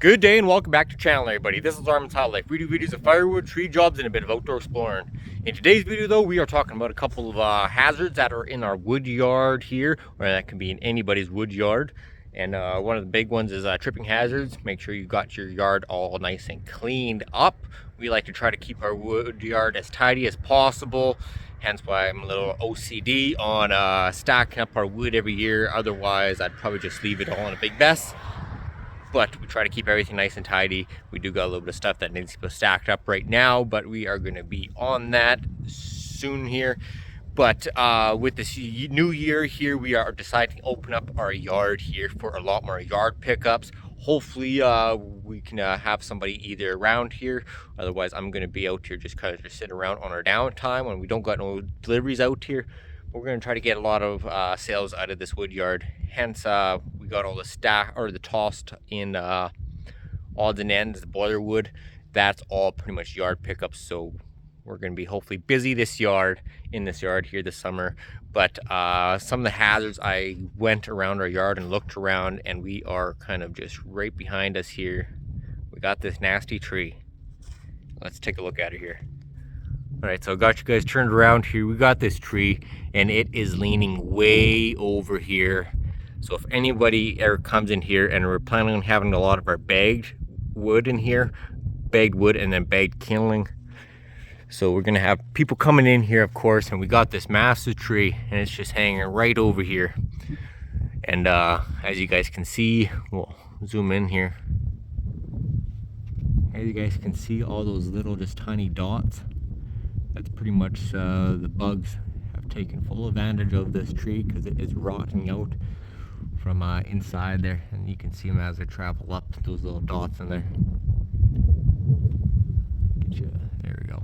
Good day and welcome back to the channel, everybody. This is Armands Life. We do videos of firewood, tree jobs, and a bit of outdoor exploring. In today's video though, we are talking about a couple of hazards that are in our wood yard here, or that can be in anybody's wood yard. And one of the big ones is tripping hazards. Make sure you got your yard all nice and cleaned up. We like to try to keep our wood yard as tidy as possible. Hence why I'm a little OCD on stacking up our wood every year. Otherwise, I'd probably just leave it all in a big mess. But we try to keep everything nice and tidy. We do got a little bit of stuff that needs to be stacked up right now, but we are going to be on that soon here. But with this new year here, we are deciding to open up our yard here for a lot more yard pickups. Hopefully we can have somebody either around here. Otherwise, I'm going to be out here just kind of sit around on our downtime when we don't got no deliveries out here. We're going to try to get a lot of sales out of this wood yard. Hence, we got all the tossed in odds and ends, the boiler wood. That's all pretty much yard pickups. So we're going to be hopefully busy in this yard here this summer. But some of the hazards, I went around our yard and looked around, and we are kind of just right behind us here. We got this nasty tree. Let's take a look at it here. All right, so I got you guys turned around here. We got this tree and it is leaning way over here. So if anybody ever comes in here, and we're planning on having a lot of our bagged wood in here, bagged wood and then bagged kindling. So we're gonna have people coming in here, of course, and we got this massive tree and it's just hanging right over here. And as you guys can see, we'll zoom in here. As you guys can see, all those little just tiny dots. That's pretty much the bugs have taken full advantage of this tree because it is rotting out from inside there, and you can see them as they travel up, those little dots in there. There we go.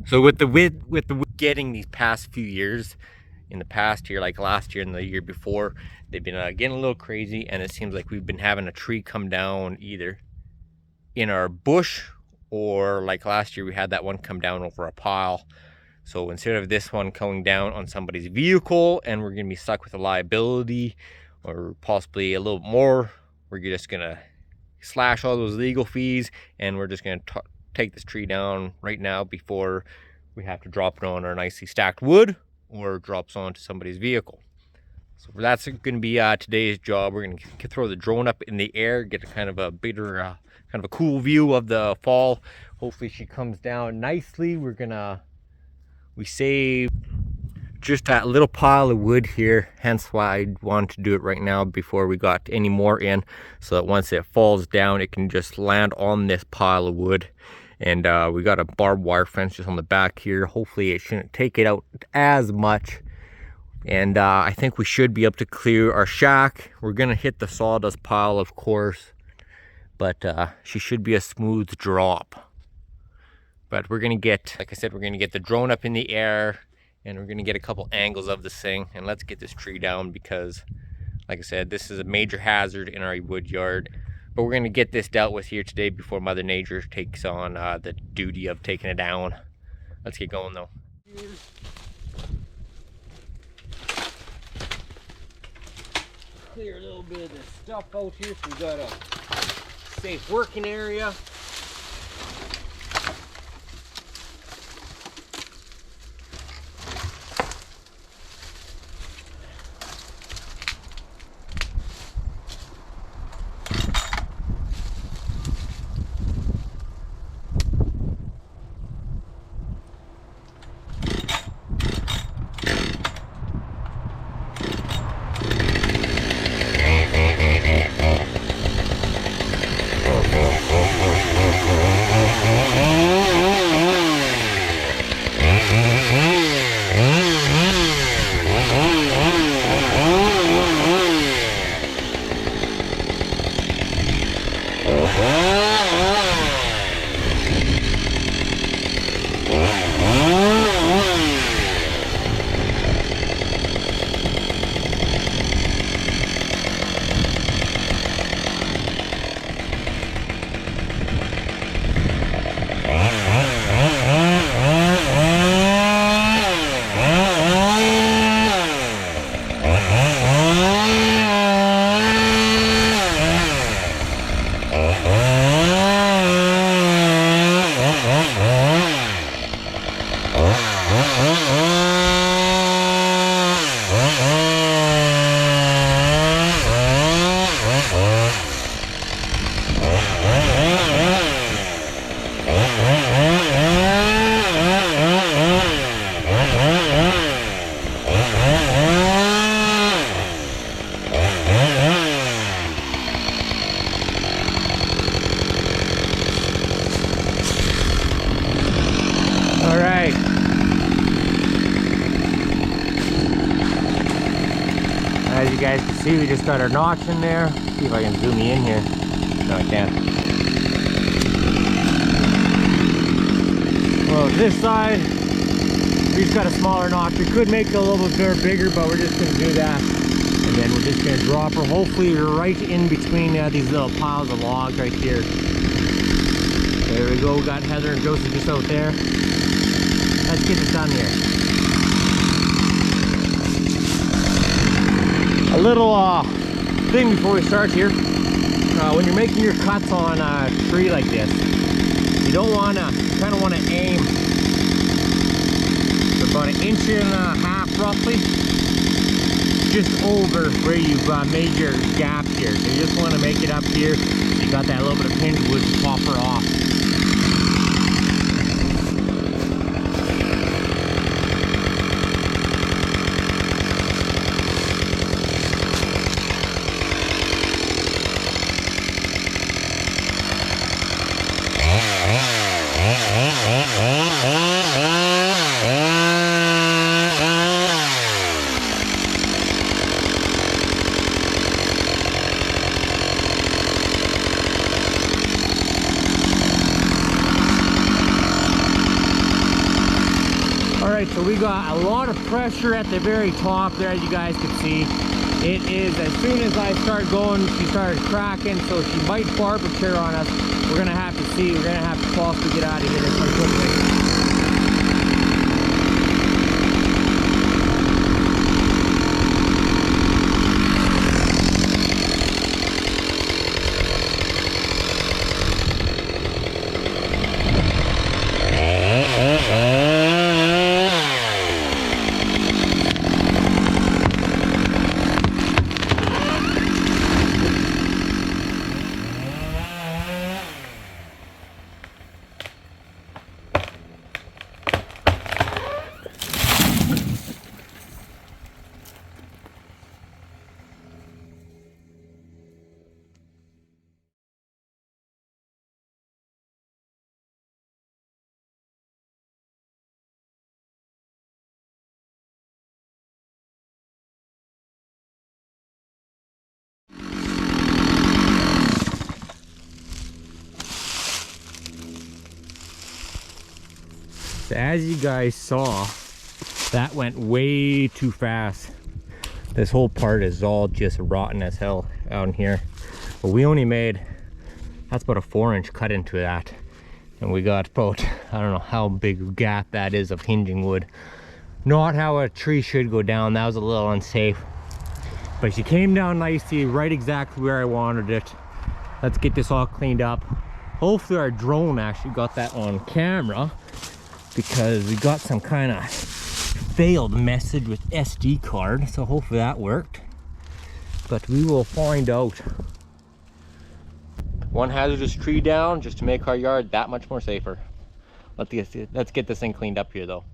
So with the wood getting these past few years, in the past year, like last year and the year before, they've been getting a little crazy, and it seems like we've been having a tree come down either in our bush, or like last year we had that one come down over a pile. So instead of this one coming down on somebody's vehicle and we're gonna be stuck with a liability or possibly a little more, we're just gonna slash all those legal fees, and we're just gonna take this tree down right now before we have to drop it on our nicely stacked wood or drops onto somebody's vehicle. So that's gonna be today's job. We're gonna throw the drone up in the air, get a kind of a bigger kind of a cool view of the fall. Hopefully she comes down nicely. We saved just that little pile of wood here, hence why I wanted to do it right now before we got any more in, so that once it falls down it can just land on this pile of wood. And we got a barbed wire fence just on the back here. Hopefully it shouldn't take it out as much. And I think we should be able to clear our shack. We're gonna hit the sawdust pile, of course, but she should be a smooth drop. But we're gonna get, like I said, we're gonna get the drone up in the air, and we're gonna get a couple angles of this thing, and let's get this tree down, because like I said, this is a major hazard in our wood yard. But we're gonna get this dealt with here today before Mother Nature takes on the duty of taking it down. Let's get going though. Clear a little bit of this stuff out here so we got a safe working area. As you guys can see, we just got our notch in there. See if I can zoom you in here. No, I can't. Well, this side, we just got a smaller notch. We could make it a little bit bigger, but we're just going to do that. And then we're just going to drop her. Hopefully, we're right in between these little piles of logs right here. There we go. We got Heather and Joseph just out there. Let's get this done here. A little thing before we start here. When you're making your cuts on a tree like this, you don't want to, you kind of want to aim for about 1.5 inches roughly, just over where you've made your gap here. So you just want to make it up here. You got that little bit of hinge wood to pop her off. So we got a lot of pressure at the very top there, as you guys can see. It is, as soon as I start going, she started cracking, so she might barbecue on us. We're gonna have to see. We're gonna have to possibly get out of here this one quickly. So as you guys saw, that went way too fast. This whole part is all just rotten as hell out in here. But we only made, that's about a 4-inch cut into that. And we got about, I don't know how big a gap that is of hinging wood. Not how a tree should go down. That was a little unsafe. But she came down nicely, right exactly where I wanted it. Let's get this all cleaned up. Hopefully our drone actually got that on camera, because we got some kind of failed message with SD card, so hopefully that worked. But we will find out. One hazardous tree down just to make our yard that much more safer. Let's get this thing cleaned up here though.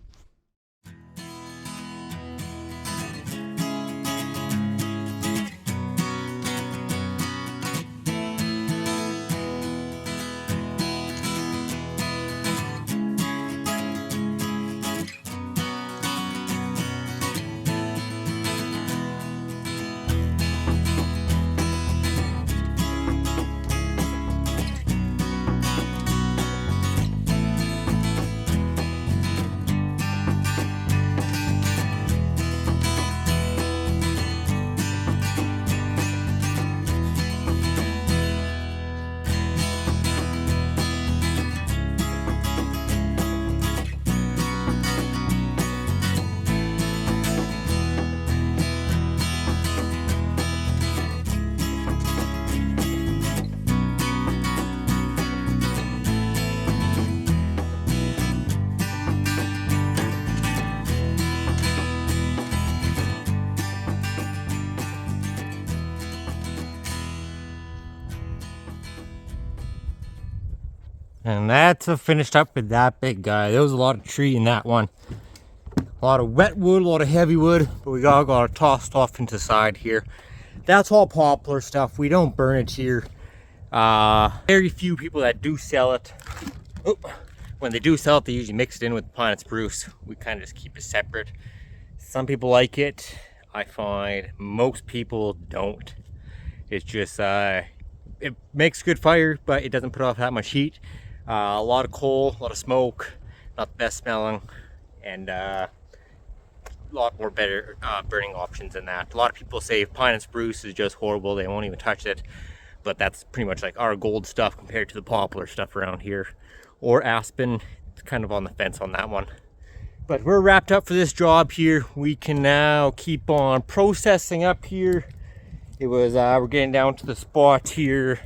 And that's finished up with that big guy. There was a lot of tree in that one. A lot of wet wood, a lot of heavy wood, but we all got it tossed off into the side here. That's all poplar stuff. We don't burn it here. Very few people that do sell it. Oh, when they do sell it, they usually mix it in with pine and spruce. We kind of just keep it separate. Some people like it. I find most people don't. It's just, it makes good fire, but it doesn't put off that much heat. A lot of coal, a lot of smoke, not the best smelling, and a lot more better burning options than that. A lot of people say pine and spruce is just horrible, they won't even touch it, but that's pretty much like our gold stuff compared to the poplar stuff around here. Or aspen, it's kind of on the fence on that one. But we're wrapped up for this job here. We can now keep on processing up here. It was, we're getting down to the spot here.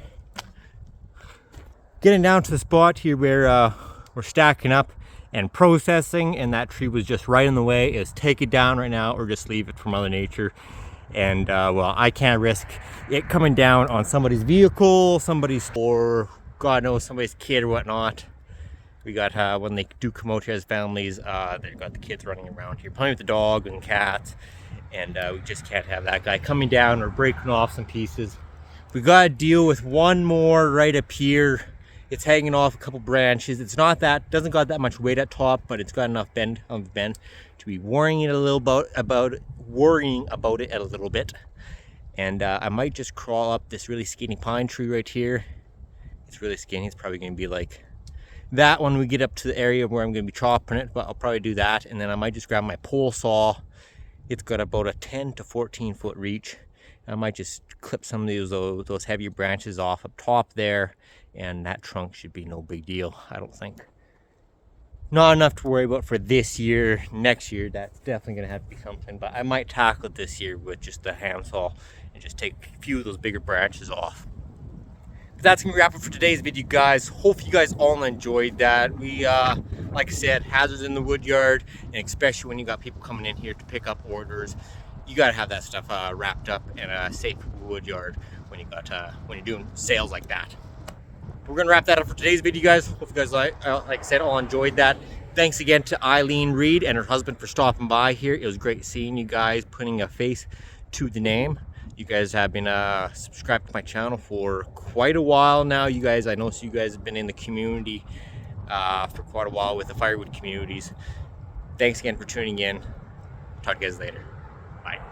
Where we're stacking up and processing, and that tree was just right in the way. Is take it down right now or just leave it for Mother Nature. And well, I can't risk it coming down on somebody's vehicle, or God knows, somebody's kid or whatnot. We got, when they do come out here as families, they've got the kids running around here, playing with the dog and cats, and we just can't have that guy coming down or breaking off some pieces. We got to deal with one more right up here. It's hanging off a couple branches. It's not that, doesn't got that much weight at top, but it's got enough bend to be worrying it a little about it a little bit. And I might just crawl up this really skinny pine tree right here. It's really skinny. It's probably going to be like that when we get up to the area where I'm going to be chopping it, but I'll probably do that. And then I might just grab my pole saw. It's got about a 10 to 14 foot reach. I might just clip some of those heavier branches off up top there, and that trunk should be no big deal, I don't think. Not enough to worry about for this year. Next year, that's definitely going to have to be something, but I might tackle it this year with just the handsaw and just take a few of those bigger branches off. But that's gonna wrap it for today's video, guys. Hope you guys all enjoyed that. We like I said, hazards in the wood yard, and especially when you got people coming in here to pick up orders, you got to have that stuff wrapped up and safe for the wood yard when you're doing sales like that. We're gonna wrap that up for today's video, guys. Hope you guys like I said, all enjoyed that. Thanks again to Eileen Reed and her husband for stopping by here. It was great seeing you guys, putting a face to the name. You guys have been subscribed to my channel for quite a while now. You guys, I know you guys have been in the community for quite a while with the firewood communities. Thanks again for tuning in. Talk to you guys later. Bye.